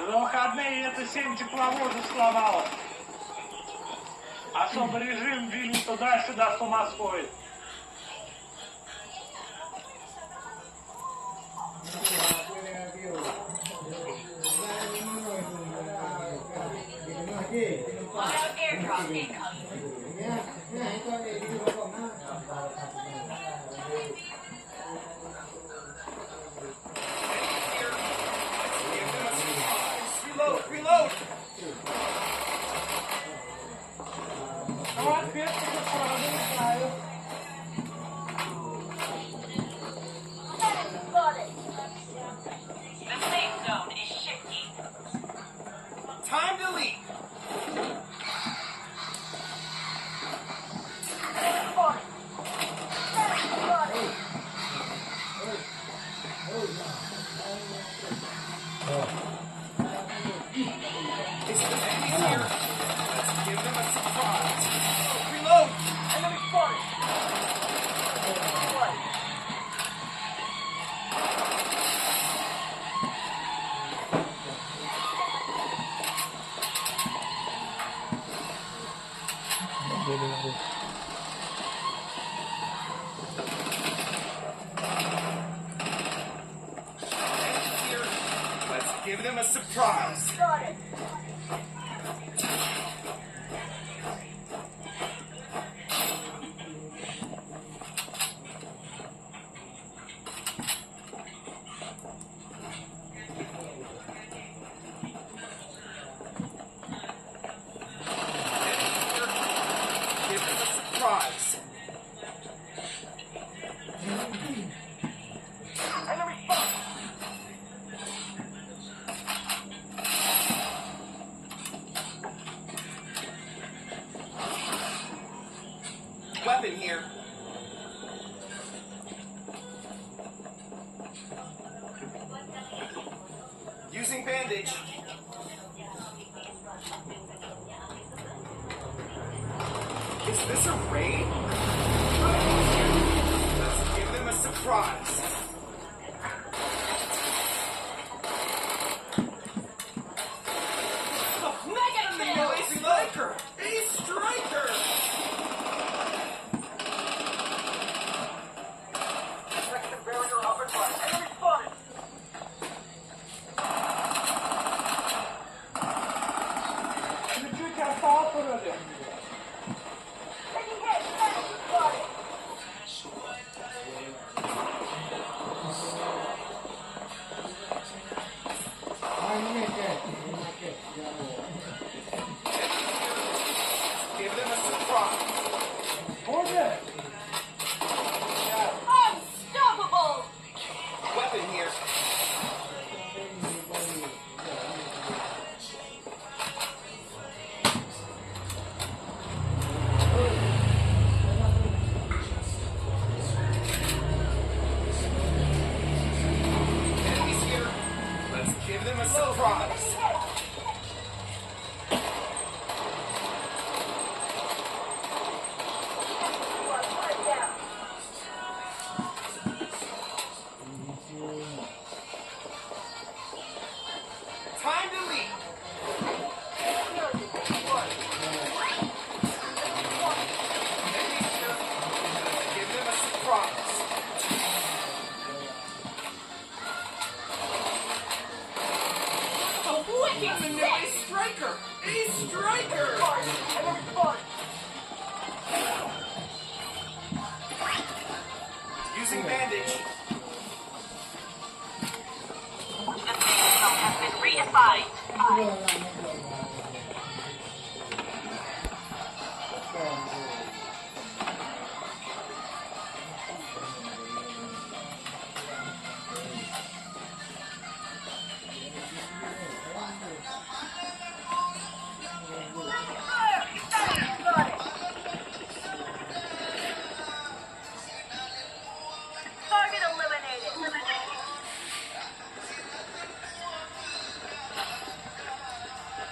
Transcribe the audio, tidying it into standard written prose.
За выходные это 7 тепловозов сломало. Особый режим ввели туда-сюда, с ума сходит. Airdrop incoming. Reload! Ну, ответ правильный. The safe zone is shifting. Time to leave! Is the enemies here? Let's give them a surprise. Reload! Enemy spotted! Here. Let's give them a surprise. Got it. Give them a surprise. Enemy spotted! Weapon here. Using bandage. Is this a raid? Let's give them a surprise. Mega kill! A striker! A striker! Second barrier up and right. Enemy spotted! Ну, чуть осталось вроде. Give them a surprise. Уже? Unstoppable! Weapon here. Enemies here. Let's give them a surprise. Time to leave. Enemies here. Let's give them a surprise. A wicked A six! striker! A striker! Using bandage. The safe zone has been redefined.